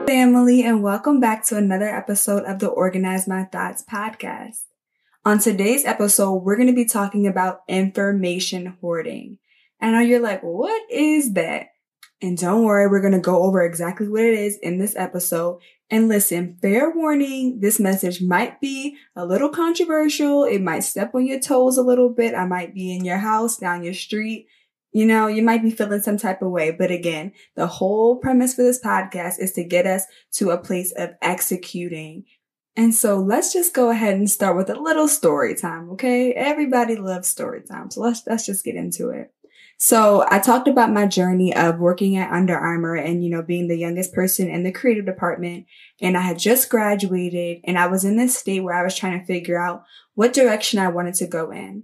Family, and welcome back to another episode of the Organize My Thoughts podcast. On today's episode, we're going to be talking about information hoarding. And I know you're like, what is that? And don't worry, we're going to go over exactly what it is in this episode. And listen, fair warning, this message might be a little controversial. It might step on your toes a little bit. I might be in your house, down your street. You know, you might be feeling some type of way. But again, the whole premise for this podcast is to get us to a place of executing. And so let's just go ahead and start with a little story time, okay? Everybody loves story time. So let's just get into it. So I talked about my journey of working at Under Armour and, being the youngest person in the creative department. And I had just graduated and I was in this state where I was trying to figure out what direction I wanted to go in.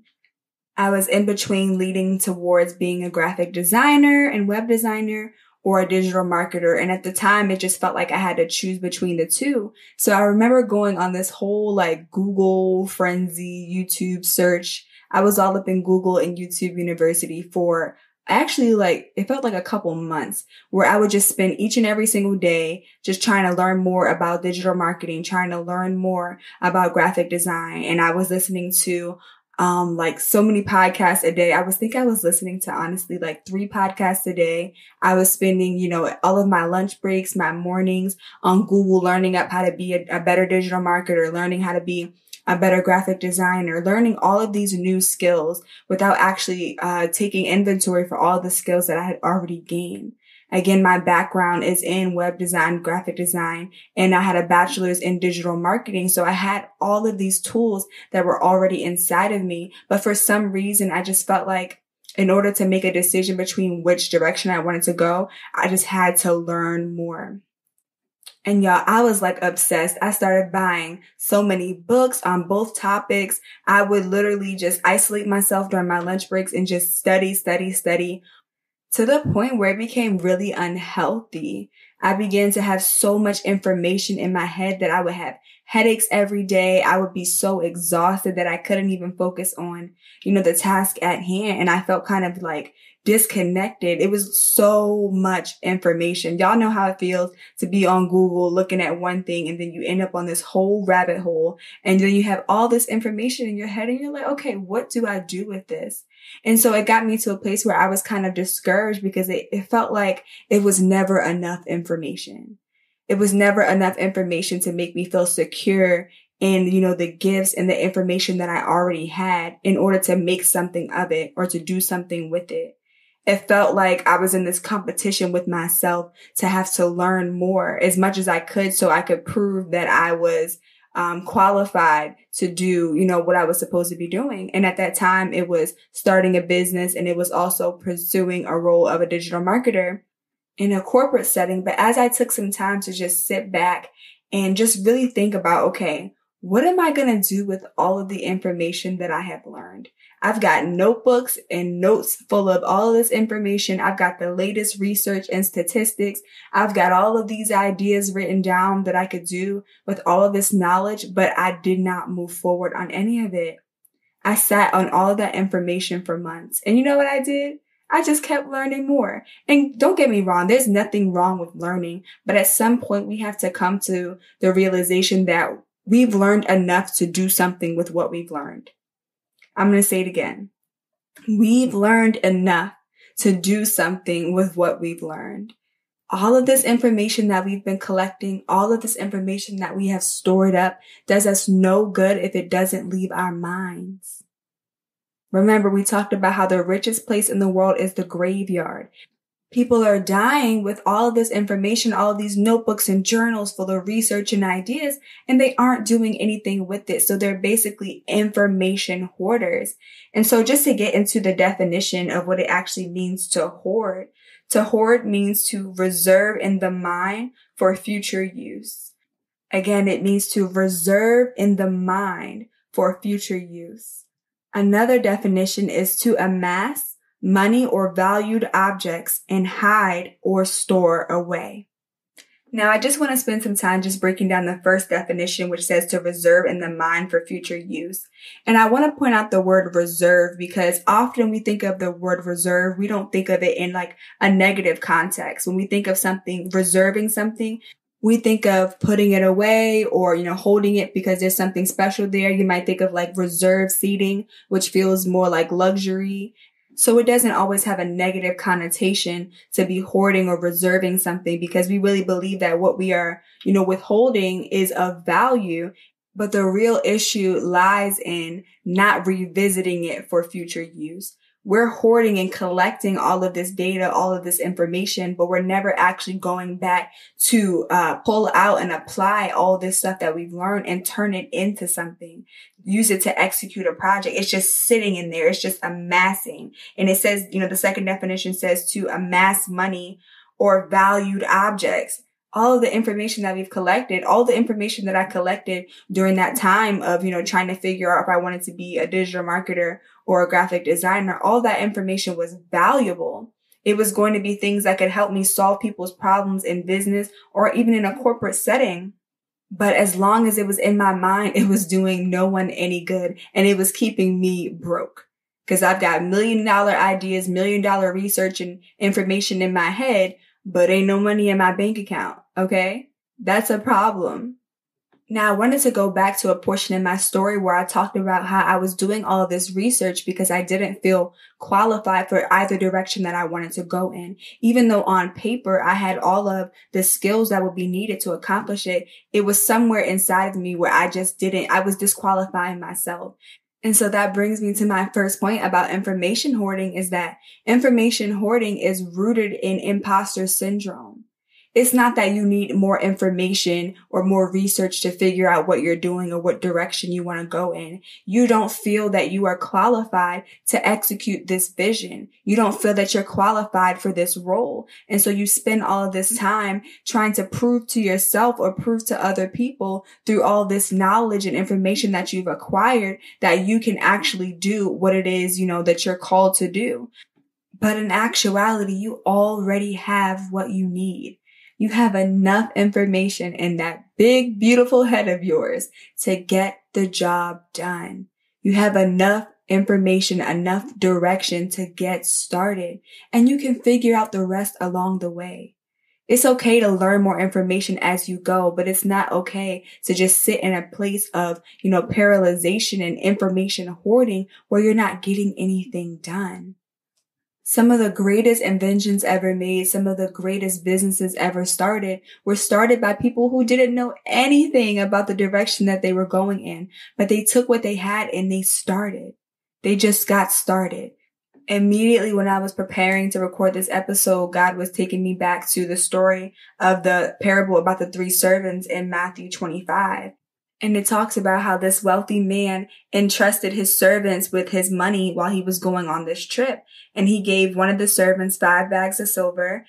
I was in between leading towards being a graphic designer and web designer or a digital marketer. And at the time, it just felt like I had to choose between the two. So I remember going on this whole Google frenzy, YouTube search. I was all up in Google and YouTube University for actually it felt like a couple months where I would just spend each and every single day just trying to learn more about digital marketing, trying to learn more about graphic design. And I was listening to so many podcasts a day. I was listening to honestly 3 podcasts a day. I was spending, all of my lunch breaks, my mornings on Google, learning up how to be a better digital marketer, learning how to be a better graphic designer, learning all of these new skills without actually taking inventory for all the skills that I had already gained. Again, my background is in web design, graphic design, and I had a bachelor's in digital marketing. So I had all of these tools that were already inside of me. But for some reason, I just felt like in order to make a decision between which direction I wanted to go, I just had to learn more. And y'all, I was obsessed. I started buying so many books on both topics. I would literally just isolate myself during my lunch breaks and just study to the point where it became really unhealthy. I began to have so much information in my head that I would have headaches every day. I would be so exhausted that I couldn't even focus on, the task at hand. And I felt kind of disconnected. It was so much information. Y'all know how it feels to be on Google looking at one thing and then you end up on this whole rabbit hole and then you have all this information in your head and you're like, okay, what do I do with this? And so it got me to a place where I was kind of discouraged because it felt like it was never enough information. It was never enough information to make me feel secure in, the gifts and the information that I already had in order to make something of it or to do something with it. It felt like I was in this competition with myself to have to learn more as much as I could so I could prove that I was qualified to do, what I was supposed to be doing. And at that time, it was starting a business and it was also pursuing a role of a digital marketer in a corporate setting. But as I took some time to just sit back and just really think about, okay, what am I going to do with all of the information that I have learned? I've got notebooks and notes full of all of this information. I've got the latest research and statistics. I've got all of these ideas written down that I could do with all of this knowledge, but I did not move forward on any of it. I sat on all of that information for months. And you know what I did? I just kept learning more. And don't get me wrong, there's nothing wrong with learning, but at some point we have to come to the realization that we've learned enough to do something with what we've learned. I'm going to say it again. We've learned enough to do something with what we've learned. All of this information that we've been collecting, all of this information that we have stored up does us no good if it doesn't leave our minds. Remember, we talked about how the richest place in the world is the graveyard. People are dying with all of this information, all of these notebooks and journals full of research and ideas, and they aren't doing anything with it. So they're basically information hoarders. And so just to get into the definition of what it actually means to hoard means to reserve in the mind for future use. Again, it means to reserve in the mind for future use. Another definition is to amass money or valued objects and hide or store away. Now, I just want to spend some time just breaking down the first definition, which says to reserve in the mind for future use. And I want to point out the word reserve because often we think of the word reserve, we don't think of it in a negative context. When we think of something, reserving something, We think of putting it away or, holding it because there's something special there. You might think of like reserved seating, which feels more like luxury. So it doesn't always have a negative connotation to be hoarding or reserving something, because we really believe that what we are, withholding is of value. But the real issue lies in not revisiting it for future use. We're hoarding and collecting all of this data, all of this information, but we're never actually going back to pull out and apply all this stuff that we've learned and turn it into something. Use it to execute a project. It's just sitting in there. It's just amassing. And it says, the second definition says to amass money or valued objects. All of the information that we've collected, all the information that I collected during that time of, trying to figure out if I wanted to be a digital marketer or a graphic designer, all that information was valuable. It was going to be things that could help me solve people's problems in business or even in a corporate setting. But as long as it was in my mind, it was doing no one any good, and it was keeping me broke. Because I've got $1 million ideas, $1 million research and information in my head, but ain't no money in my bank account. Okay? That's a problem. Now, I wanted to go back to a portion in my story where I talked about how I was doing all of this research because I didn't feel qualified for either direction that I wanted to go in. Even though on paper I had all of the skills that would be needed to accomplish it, it was somewhere inside of me where I was disqualifying myself. And so that brings me to my first point about information hoarding, is that information hoarding is rooted in imposter syndrome. It's not that you need more information or more research to figure out what you're doing or what direction you want to go in. You don't feel that you are qualified to execute this vision. You don't feel that you're qualified for this role. And so you spend all of this time trying to prove to yourself or prove to other people through all this knowledge and information that you've acquired that you can actually do what it is, that you're called to do. But in actuality, you already have what you need. You have enough information in that big, beautiful head of yours to get the job done. You have enough information, enough direction to get started, and you can figure out the rest along the way. It's okay to learn more information as you go, but it's not okay to just sit in a place of, paralyzation and information hoarding where you're not getting anything done. Some of the greatest inventions ever made, some of the greatest businesses ever started were started by people who didn't know anything about the direction that they were going in, but they took what they had and they started. They just got started. Immediately when I was preparing to record this episode, God was taking me back to the story of the parable about the 3 servants in Matthew 25. And it talks about how this wealthy man entrusted his servants with his money while he was going on this trip. And he gave one of the servants 5 bags of silver.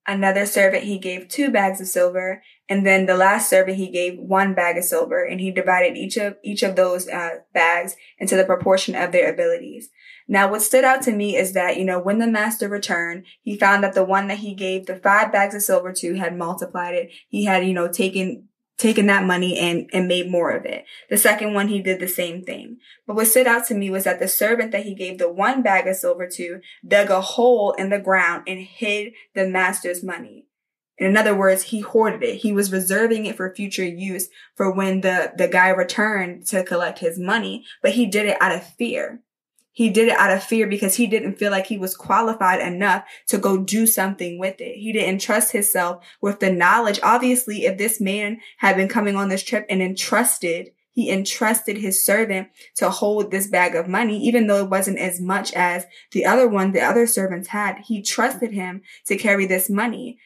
Another servant, he gave 2 bags of silver. And then the last servant, he gave 1 bag of silver. And he divided each of those bags into the proportion of their abilities. Now, what stood out to me is that, when the master returned, he found that the one that he gave the 5 bags of silver to had multiplied it. He had, taken that money and made more of it. The second one, he did the same thing. But what stood out to me was that the servant that he gave the 1 bag of silver to dug a hole in the ground and hid the master's money. In other words, he hoarded it. He was reserving it for future use for when the guy returned to collect his money, but he did it out of fear. He did it out of fear because he didn't feel like he was qualified enough to go do something with it. He didn't trust himself with the knowledge. Obviously, if this man had been coming on this trip and he entrusted his servant to hold this bag of money, even though it wasn't as much as the other servants had, he trusted him to carry this money.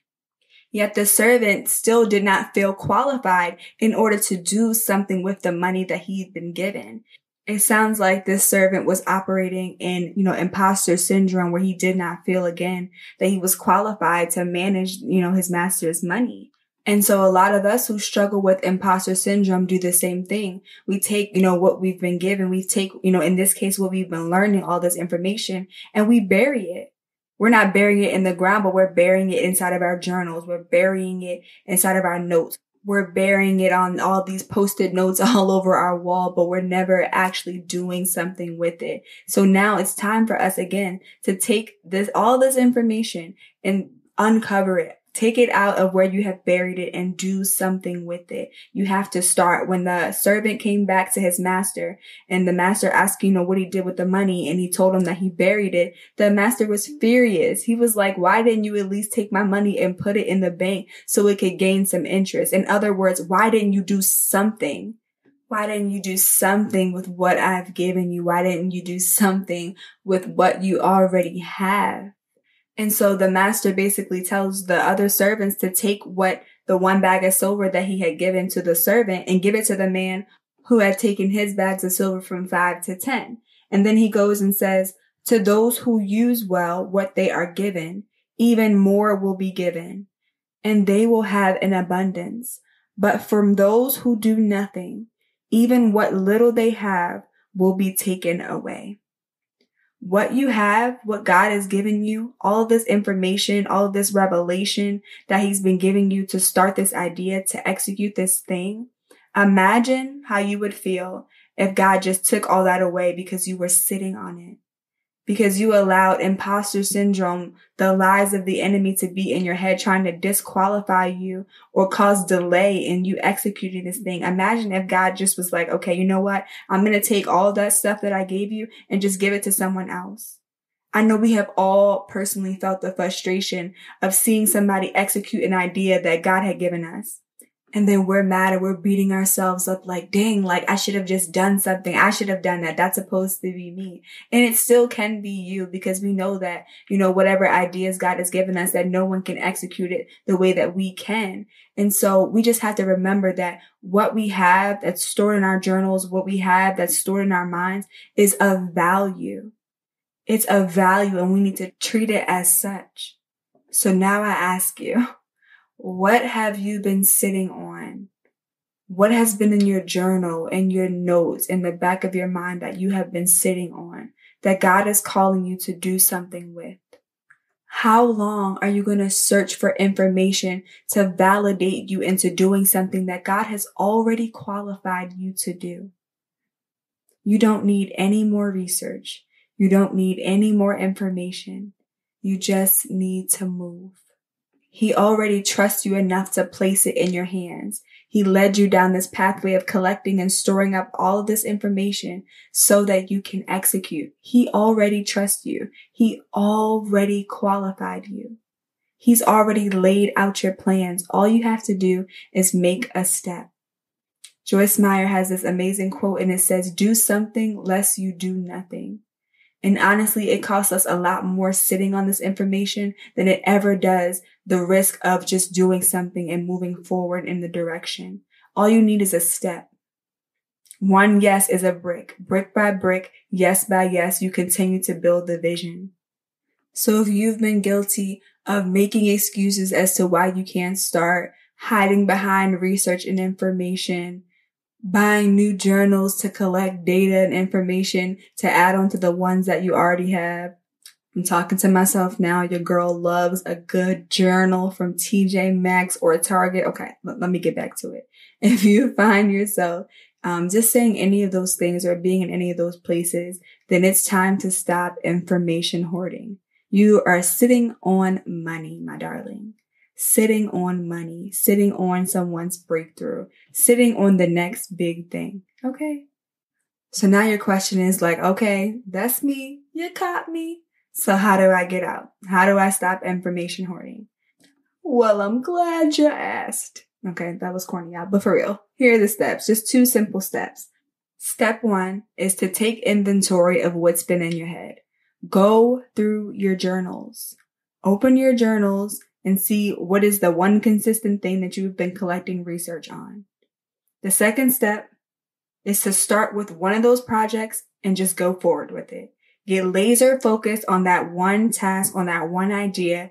Yet the servant still did not feel qualified in order to do something with the money that he'd been given. It sounds like this servant was operating in, imposter syndrome, where he did not feel again that he was qualified to manage, his master's money. And so a lot of us who struggle with imposter syndrome do the same thing. We take, what we've been given. We take, in this case, what we've been learning, all this information, and we bury it. We're not burying it in the ground, but we're burying it inside of our journals. We're burying it inside of our notes. We're burying it on all these Post-it notes all over our wall, but we're never actually doing something with it. So now it's time for us again to take all this information and uncover it, Take it out of where you have buried it and do something with it. You have to start. When the servant came back to his master and the master asked, what he did with the money, and he told him that he buried it, the master was furious. He was like, why didn't you at least take my money and put it in the bank so it could gain some interest? In other words, why didn't you do something? Why didn't you do something with what I've given you? Why didn't you do something with what you already have? And so the master basically tells the other servants to take the one bag of silver that he had given to the servant and give it to the man who had taken his bags of silver from 5 to 10. And then he goes and says, to those who use well what they are given, even more will be given, and they will have an abundance. But from those who do nothing, even what little they have will be taken away. What you have, what God has given you, all of this information, all of this revelation that he's been giving you to start this idea, to execute this thing. Imagine how you would feel if God just took all that away because you were sitting on it. Because you allowed imposter syndrome, the lies of the enemy, to be in your head trying to disqualify you or cause delay in you executing this thing. Imagine if God just was like, okay, you know what? I'm going to take all that stuff that I gave you and just give it to someone else. I know we have all personally felt the frustration of seeing somebody execute an idea that God had given us. And then we're mad and we're beating ourselves up like, dang, like I should have just done something. I should have done that. That's supposed to be me. And it still can be you, because we know that, whatever ideas God has given us, that no one can execute it the way that we can. And so we just have to remember that what we have that's stored in our journals, what we have that's stored in our minds is of value. It's of value, and we need to treat it as such. So now I ask you, what have you been sitting on? What has been in your journal, in your notes, in the back of your mind that you have been sitting on, that God is calling you to do something with? How long are you going to search for information to validate you into doing something that God has already qualified you to do? You don't need any more research. You don't need any more information. You just need to move. He already trusts you enough to place it in your hands. He led you down this pathway of collecting and storing up all of this information so that you can execute. He already trusts you. He already qualified you. He's already laid out your plans. All you have to do is make a step. Joyce Meyer has this amazing quote, and it says, do something lest you do nothing. And honestly, it costs us a lot more sitting on this information than it ever does the risk of just doing something and moving forward in the direction. All you need is a step. One yes is a brick. Brick by brick, yes by yes, you continue to build the vision. So if you've been guilty of making excuses as to why you can't start, hiding behind research and information, buying new journals to collect data and information to add on to the ones that you already have. I'm talking to myself now. Your girl loves a good journal from TJ Maxx or Target. Okay, let me get back to it. If you find yourself just saying any of those things or being in any of those places, then it's time to stop information hoarding. You are sitting on money, my darling. Sitting on money, sitting on someone's breakthrough, sitting on the next big thing. Okay. So now your question is like, okay, that's me. You caught me. So how do I get out? How do I stop information hoarding? Well, I'm glad you asked. Okay, that was corny, y'all, but for real, here are the steps. Just 2 simple steps. Step 1 is to take inventory of what's been in your head. Go through your journals. Open your journals and see what is the one consistent thing that you've been collecting research on. The second step is to start with one of those projects and just go forward with it. Get laser focused on that one task, on that one idea,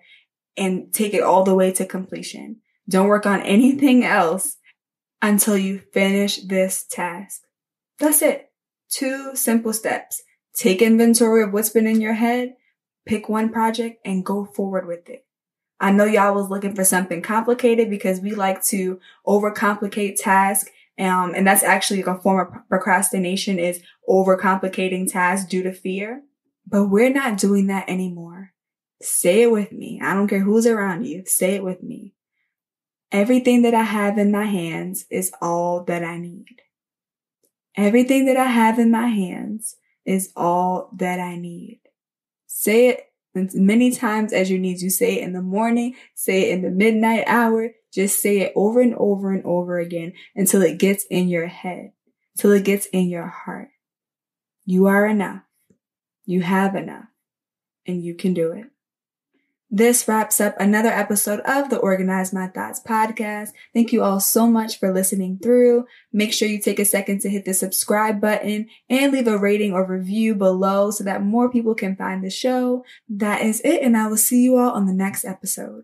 and take it all the way to completion. Don't work on anything else until you finish this task. That's it. 2 simple steps. Take inventory of what's been in your head, pick one project, and go forward with it. I know y'all was looking for something complicated because we like to overcomplicate tasks. And that's actually a form of procrastination, is overcomplicating tasks due to fear. But we're not doing that anymore. Say it with me. I don't care who's around you. Say it with me. Everything that I have in my hands is all that I need. Everything that I have in my hands is all that I need. Say it as many times as you need to. Say it in the morning. Say it in the midnight hour. Just say it over and over and over again until it gets in your head, till it gets in your heart. You are enough. You have enough. And you can do it. This wraps up another episode of the Organize My Thoughts podcast. Thank you all so much for listening through. Make sure you take a second to hit the subscribe button and leave a rating or review below so that more people can find the show. That is it, and I will see you all on the next episode.